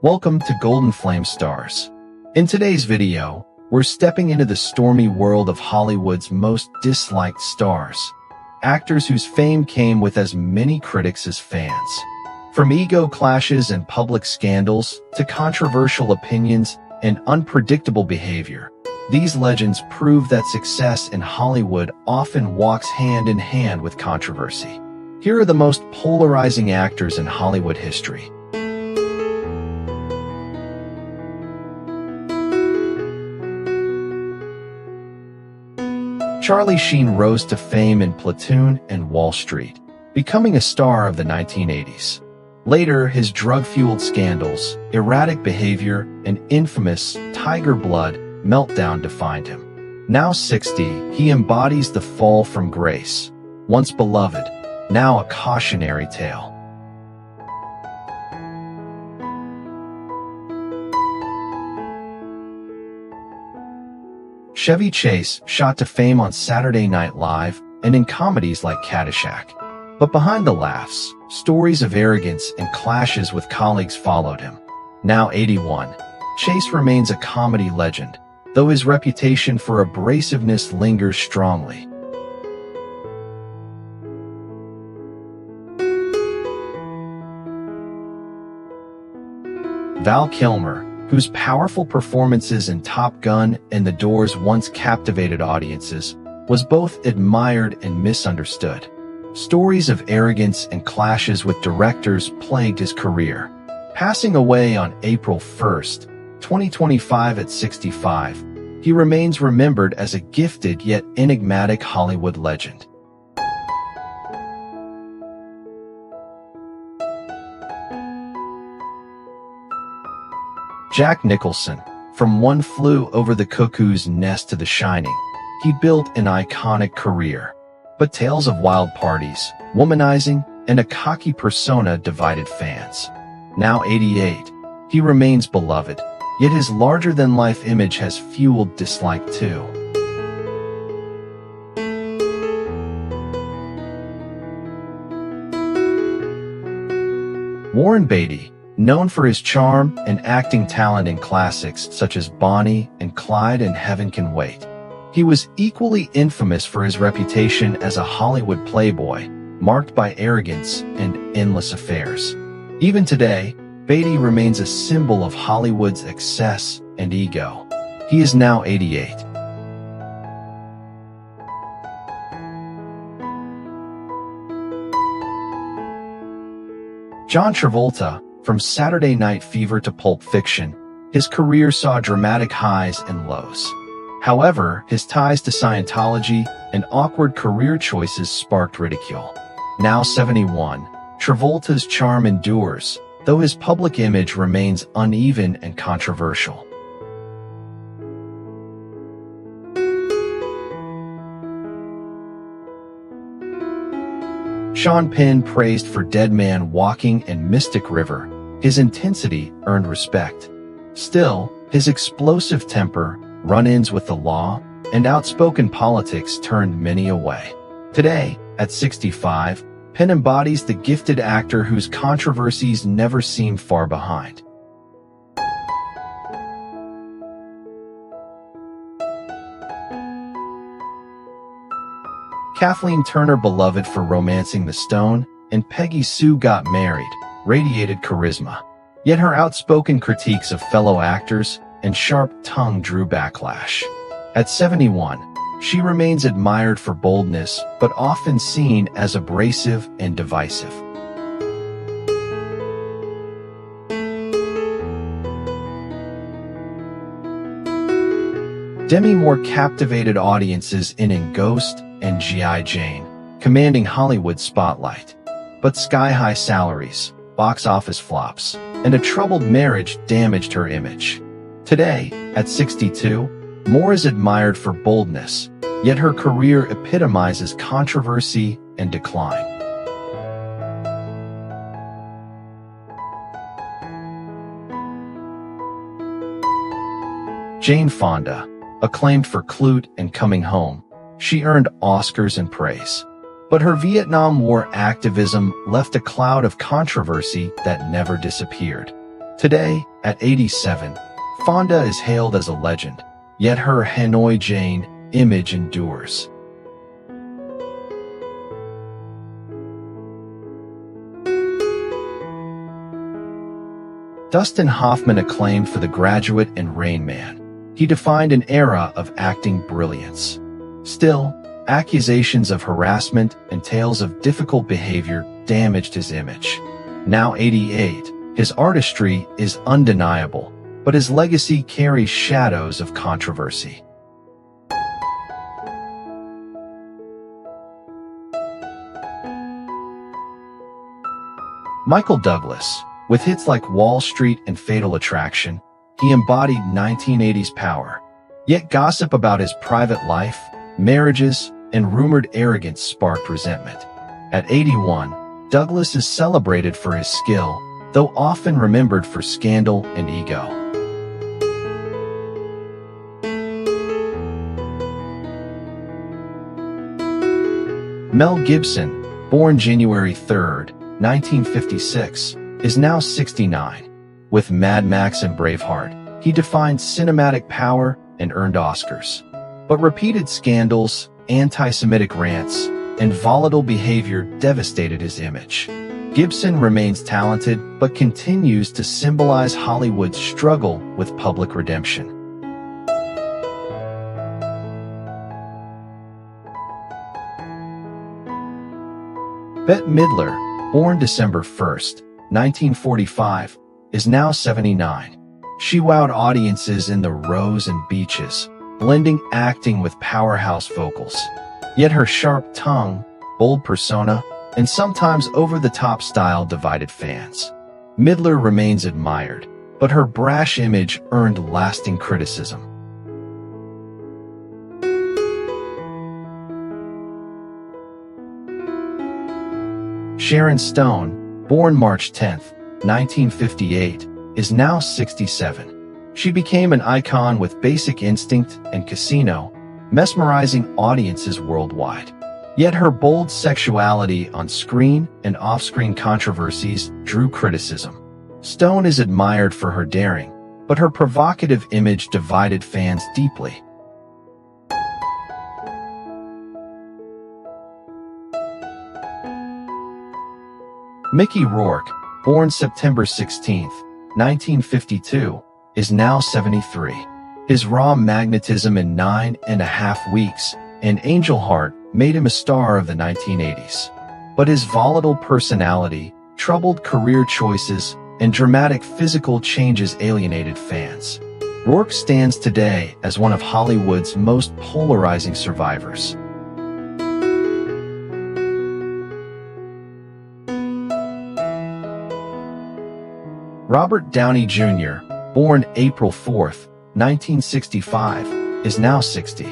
Welcome to Golden Flame Stars. In today's video, we're stepping into the stormy world of Hollywood's most disliked stars, actors whose fame came with as many critics as fans. From ego clashes and public scandals to controversial opinions and unpredictable behavior, these legends prove that success in Hollywood often walks hand in hand with controversy. Here are the most polarizing actors in Hollywood history. Charlie Sheen rose to fame in Platoon and Wall Street, becoming a star of the 1980s. Later, his drug-fueled scandals, erratic behavior, and infamous Tiger Blood meltdown defined him. Now 60, he embodies the fall from grace. Once beloved, now a cautionary tale. Chevy Chase shot to fame on Saturday Night Live and in comedies like Caddyshack. But behind the laughs, stories of arrogance and clashes with colleagues followed him. Now 81, Chase remains a comedy legend, though his reputation for abrasiveness lingers strongly. Val Kilmer, whose powerful performances in Top Gun and The Doors once captivated audiences, was both admired and misunderstood. Stories of arrogance and clashes with directors plagued his career. Passing away on April 1, 2025 at 65, he remains remembered as a gifted yet enigmatic Hollywood legend. Jack Nicholson, from One Flew Over the Cuckoo's Nest to The Shining, he built an iconic career. But tales of wild parties, womanizing, and a cocky persona divided fans. Now 88, he remains beloved, yet his larger-than-life image has fueled dislike too. Warren Beatty, known for his charm and acting talent in classics such as Bonnie and Clyde and Heaven Can Wait. He was equally infamous for his reputation as a Hollywood playboy, marked by arrogance and endless affairs. Even today, Beatty remains a symbol of Hollywood's excess and ego. He is now 88. John Travolta, from Saturday Night Fever to Pulp Fiction, his career saw dramatic highs and lows. However, his ties to Scientology and awkward career choices sparked ridicule. Now 71, Travolta's charm endures, though his public image remains uneven and controversial. Sean Penn praised for Dead Man Walking and Mystic River. His intensity earned respect. Still, his explosive temper, run-ins with the law, and outspoken politics turned many away. Today, at 65, Penn embodies the gifted actor whose controversies never seem far behind. Kathleen Turner, beloved for Romancing the Stone, and Peggy Sue Got Married, radiated charisma. Yet her outspoken critiques of fellow actors and sharp tongue drew backlash. At 71, she remains admired for boldness, but often seen as abrasive and divisive. Demi Moore captivated audiences in Ghost and G.I. Jane, commanding Hollywood spotlight. But sky-high salaries, box office flops, and a troubled marriage damaged her image. Today, at 62, Moore is admired for boldness, yet her career epitomizes controversy and decline. Jane Fonda, acclaimed for Clute and Coming Home, she earned Oscars and praise. But her Vietnam War activism left a cloud of controversy that never disappeared. Today, at 87, Fonda is hailed as a legend, yet her Hanoi Jane image endures. Dustin Hoffman, acclaimed for The Graduate and Rain Man, he defined an era of acting brilliance. Still, accusations of harassment and tales of difficult behavior damaged his image. Now 88, his artistry is undeniable, but his legacy carries shadows of controversy. Michael Douglas, with hits like Wall Street and Fatal Attraction, he embodied 1980s power. Yet gossip about his private life, marriages, and rumored arrogance sparked resentment. At 81, Douglas is celebrated for his skill, though often remembered for scandal and ego. Mel Gibson, born January 3, 1956, is now 69. With Mad Max and Braveheart, he defined cinematic power and earned Oscars. But repeated scandals, anti-Semitic rants, and volatile behavior devastated his image. Gibson remains talented but continues to symbolize Hollywood's struggle with public redemption. Bette Midler, born December 1, 1945, is now 79. She wowed audiences in The Rose and Beaches, blending acting with powerhouse vocals. Yet her sharp tongue, bold persona, and sometimes over-the-top style divided fans. Midler remains admired, but her brash image earned lasting criticism. Sharon Stone, born March 10, 1958, is now 67. She became an icon with Basic Instinct and Casino, mesmerizing audiences worldwide. Yet her bold sexuality on screen and off-screen controversies drew criticism. Stone is admired for her daring, but her provocative image divided fans deeply. Mickey Rourke, born September 16, 1952, is now 73. His raw magnetism in 9.5 Weeks and Angel Heart made him a star of the 1980s. But his volatile personality, troubled career choices, and dramatic physical changes alienated fans. Rourke stands today as one of Hollywood's most polarizing survivors. Robert Downey Jr., born April 4, 1965, is now 60.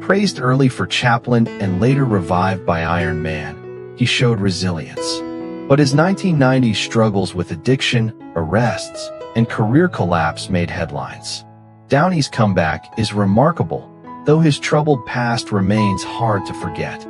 Praised early for Chaplin and later revived by Iron Man, he showed resilience. But his 1990s struggles with addiction, arrests, and career collapse made headlines. Downey's comeback is remarkable, though his troubled past remains hard to forget.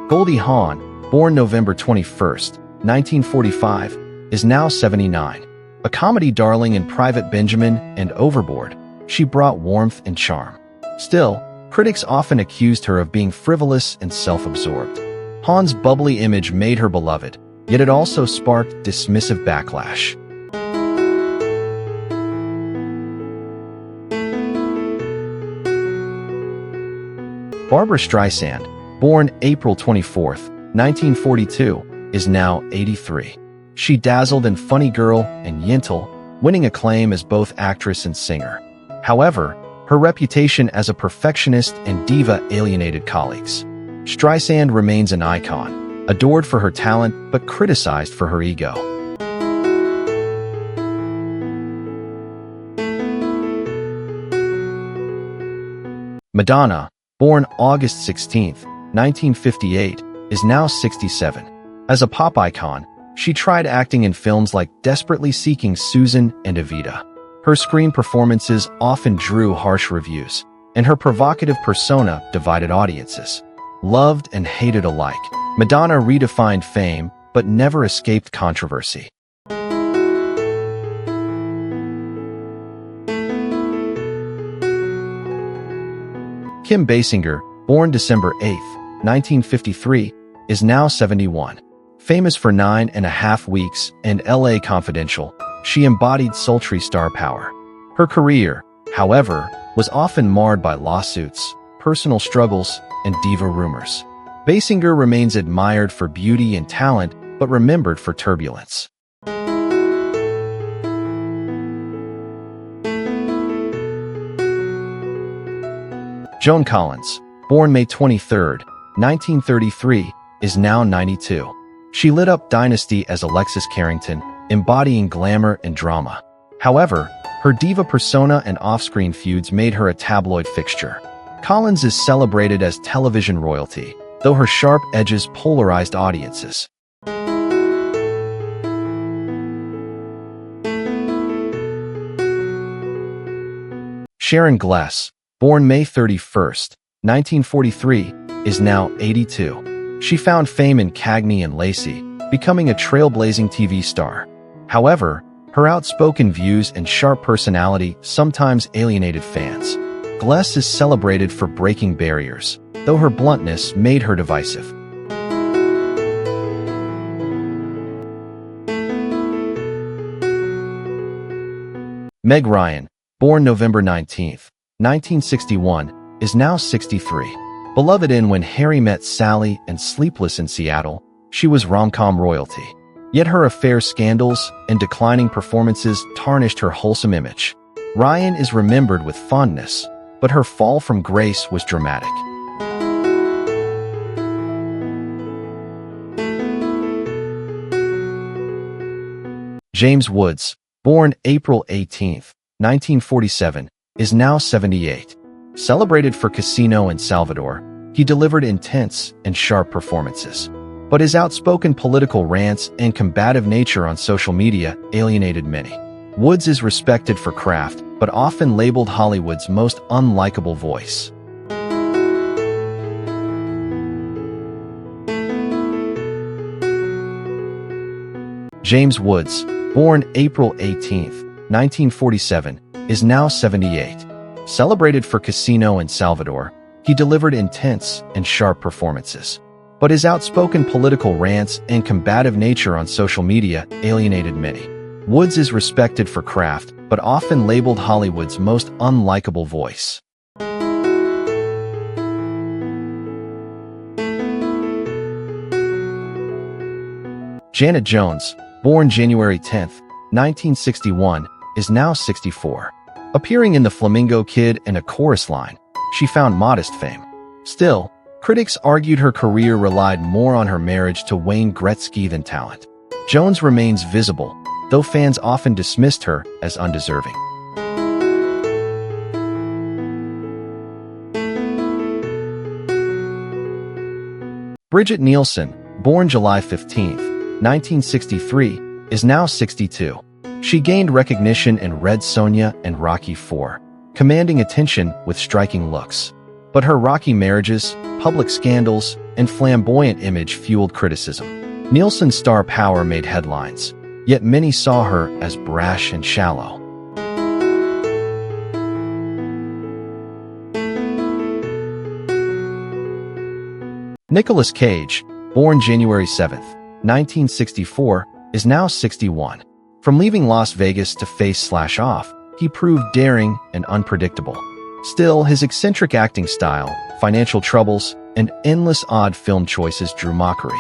Goldie Hawn, born November 21, 1945, is now 79. A comedy darling in Private Benjamin and Overboard, she brought warmth and charm. Still, critics often accused her of being frivolous and self-absorbed. Hawn's bubbly image made her beloved, yet it also sparked dismissive backlash. Barbra Streisand, born April 24, 1942, is now 83. She dazzled in Funny Girl and Yentl, winning acclaim as both actress and singer. However, her reputation as a perfectionist and diva alienated colleagues. Streisand remains an icon, adored for her talent but criticized for her ego. Madonna, born August 16, 1958, is now 67. As a pop icon, she tried acting in films like Desperately Seeking Susan and Evita. Her screen performances often drew harsh reviews, and her provocative persona divided audiences. Loved and hated alike, Madonna redefined fame but never escaped controversy. Kim Basinger, born December 8, 1953, is now 71. Famous for 9.5 Weeks and LA Confidential, she embodied sultry star power. Her career, however, was often marred by lawsuits, personal struggles, and diva rumors. Basinger remains admired for beauty and talent, but remembered for turbulence. Joan Collins, born May 23, 1933, is now 92. She lit up Dynasty as Alexis Carrington, embodying glamour and drama. However, her diva persona and off-screen feuds made her a tabloid fixture. Collins is celebrated as television royalty, though her sharp edges polarized audiences. Sharon Gless, born May 31, 1943, is now 82. She found fame in Cagney and Lacey, becoming a trailblazing TV star. However, her outspoken views and sharp personality sometimes alienated fans. Gless is celebrated for breaking barriers, though her bluntness made her divisive. Meg Ryan, born November 19, 1961, is now 63. Beloved in When Harry Met Sally and Sleepless in Seattle, she was rom-com royalty. Yet her affair scandals and declining performances tarnished her wholesome image. Ryan is remembered with fondness, but her fall from grace was dramatic. James Woods, born April 18, 1947, is now 78. Celebrated for Casino and Salvador, he delivered intense and sharp performances. But his outspoken political rants and combative nature on social media alienated many. Woods is respected for craft, but often labeled Hollywood's most unlikable voice. James Woods, born April 18, 1947, is now 78. Celebrated for Casino and Salvador, he delivered intense and sharp performances. But his outspoken political rants and combative nature on social media alienated many. Woods is respected for craft, but often labeled Hollywood's most unlikable voice. Janet Jones, born January 10, 1961, is now 64. Appearing in The Flamingo Kid and A Chorus Line, she found modest fame. Still, critics argued her career relied more on her marriage to Wayne Gretzky than talent. Jones remains visible, though fans often dismissed her as undeserving. Bridget Nielsen, born July 15, 1963, is now 62. She gained recognition in Red Sonja and Rocky IV, commanding attention with striking looks. But her rocky marriages, public scandals, and flamboyant image fueled criticism. Nielsen's star power made headlines, yet many saw her as brash and shallow. Nicolas Cage, born January 7, 1964, is now 61. From leaving Las Vegas to face Off, he proved daring and unpredictable. Still, his eccentric acting style, financial troubles, and endless odd film choices drew mockery.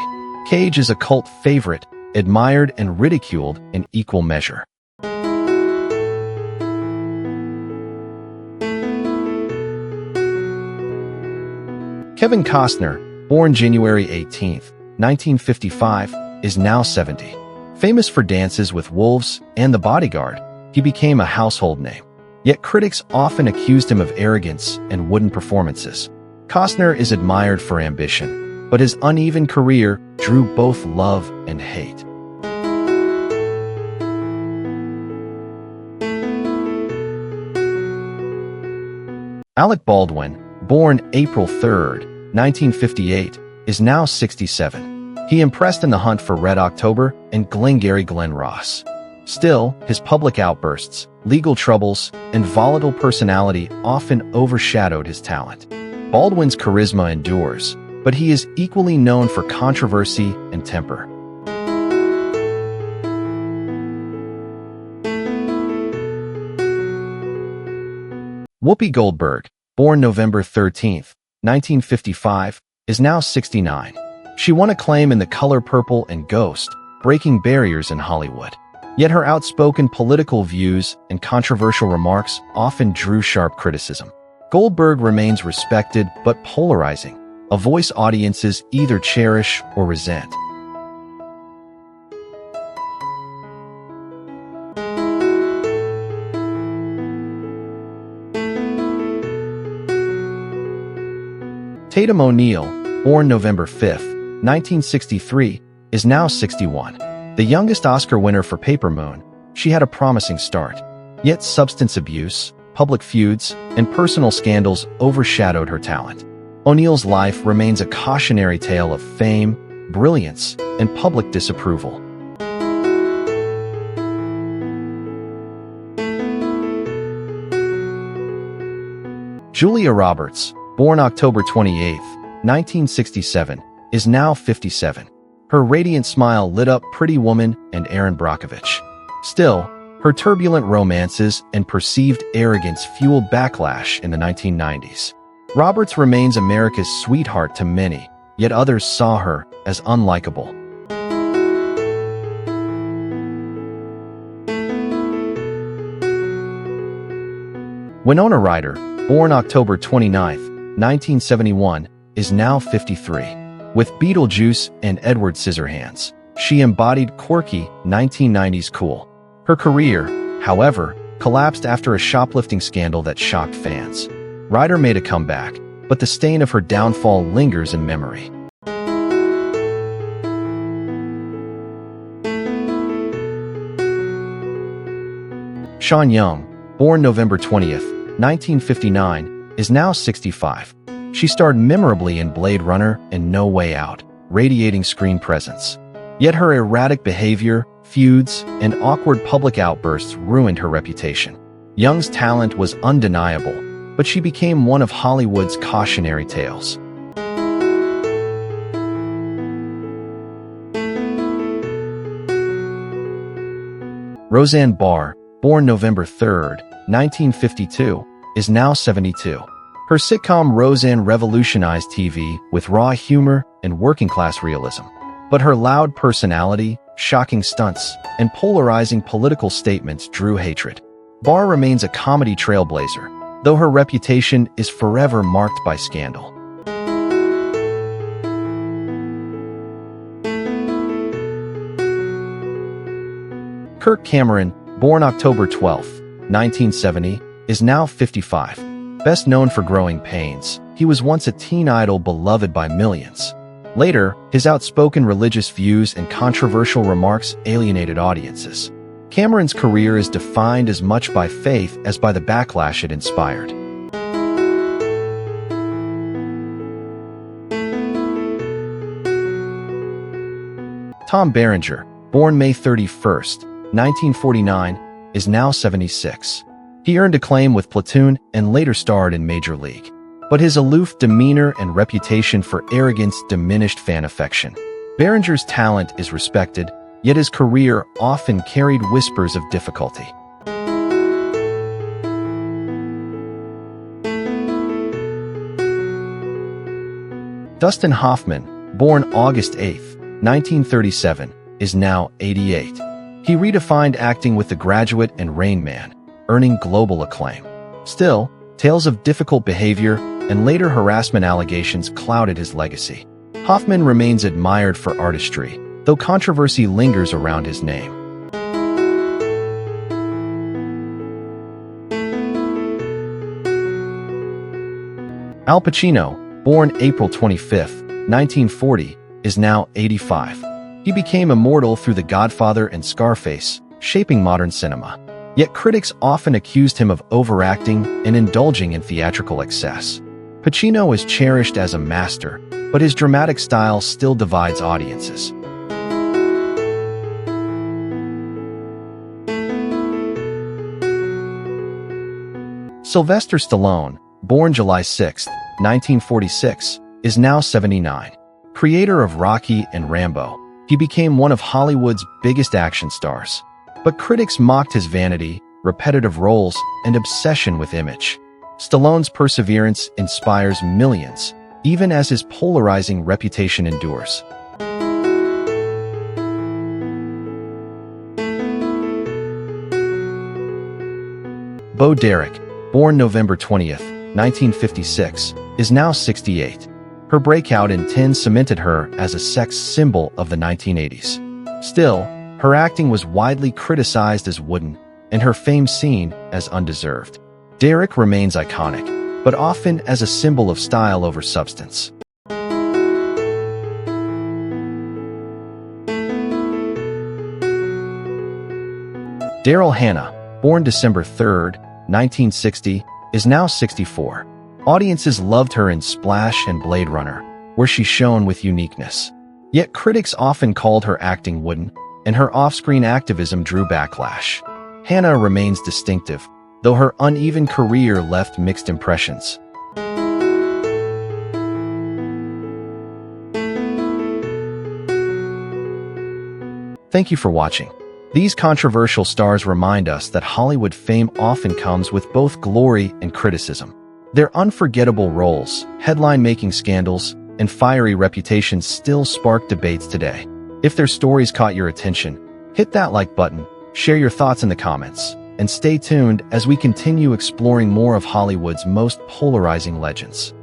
Cage is a cult favorite, admired and ridiculed in equal measure. Kevin Costner, born January 18, 1955, is now 70. Famous for Dances with Wolves and The Bodyguard, he became a household name. Yet critics often accused him of arrogance and wooden performances. Costner is admired for ambition, but his uneven career drew both love and hate. Alec Baldwin, born April 3, 1958, is now 67. He impressed in The Hunt for Red October and Glengarry Glen Ross. Still, his public outbursts, legal troubles, and volatile personality often overshadowed his talent. Baldwin's charisma endures, but he is equally known for controversy and temper. Whoopi Goldberg, born November 13, 1955, is now 69. She won acclaim in The Color Purple and Ghost, breaking barriers in Hollywood. Yet her outspoken political views and controversial remarks often drew sharp criticism. Goldberg remains respected but polarizing, a voice audiences either cherish or resent. Tatum O'Neal, born November 5, 1963, is now 61. The youngest Oscar winner for Paper Moon, she had a promising start. Yet substance abuse, public feuds, and personal scandals overshadowed her talent. O'Neal's life remains a cautionary tale of fame, brilliance, and public disapproval. Julia Roberts, born October 28, 1967, is now 57. Her radiant smile lit up Pretty Woman and Aaron Brockovich. Still, her turbulent romances and perceived arrogance fueled backlash in the 1990s. Roberts remains America's sweetheart to many, yet others saw her as unlikable. Winona Ryder, born October 29, 1971, is now 53. With Beetlejuice and Edward Scissorhands, she embodied quirky 1990s cool. Her career, however, collapsed after a shoplifting scandal that shocked fans. Ryder made a comeback, but the stain of her downfall lingers in memory. Sean Young, born November 20th, 1959, is now 65. She starred memorably in Blade Runner and No Way Out, radiating screen presence. Yet her erratic behavior, feuds, and awkward public outbursts ruined her reputation. Young's talent was undeniable, but she became one of Hollywood's cautionary tales. Roseanne Barr, born November 3, 1952, is now 72. Her sitcom Roseanne revolutionized TV with raw humor and working-class realism. But her loud personality, shocking stunts, and polarizing political statements drew hatred. Barr remains a comedy trailblazer, though her reputation is forever marked by scandal. Kirk Cameron, born October 12, 1970, is now 55. Best known for Growing Pains, he was once a teen idol beloved by millions. Later, his outspoken religious views and controversial remarks alienated audiences. Cameron's career is defined as much by faith as by the backlash it inspired. Tom Berenger, born May 31, 1949, is now 76. He earned acclaim with Platoon and later starred in Major League. But his aloof demeanor and reputation for arrogance diminished fan affection. Berenger's talent is respected, yet his career often carried whispers of difficulty. Dustin Hoffman, born August 8, 1937, is now 88. He redefined acting with The Graduate and Rain Man, earning global acclaim. Still, tales of difficult behavior and later harassment allegations clouded his legacy. Hoffman remains admired for artistry, though controversy lingers around his name. Al Pacino, born April 25, 1940, is now 85. He became immortal through The Godfather and Scarface, shaping modern cinema. Yet critics often accused him of overacting and indulging in theatrical excess. Pacino is cherished as a master, but his dramatic style still divides audiences. Sylvester Stallone, born July 6, 1946, is now 79. Creator of Rocky and Rambo, he became one of Hollywood's biggest action stars. But critics mocked his vanity, repetitive roles, and obsession with image. Stallone's perseverance inspires millions, even as his polarizing reputation endures. Bo Derek, born November 20th, 1956, is now 68. Her breakout in Tin cemented her as a sex symbol of the 1980s. Still, her acting was widely criticized as wooden, and her fame seen as undeserved. Derek remains iconic, but often as a symbol of style over substance. Daryl Hannah, born December 3rd, 1960, is now 64. Audiences loved her in Splash and Blade Runner, where she shone with uniqueness. Yet critics often called her acting wooden, and her off-screen activism drew backlash. Hannah remains distinctive, though her uneven career left mixed impressions. Thank you for watching. These controversial stars remind us that Hollywood fame often comes with both glory and criticism. Their unforgettable roles, headline-making scandals, and fiery reputations still spark debates today. If their stories caught your attention, hit that like button, share your thoughts in the comments, and stay tuned as we continue exploring more of Hollywood's most polarizing legends.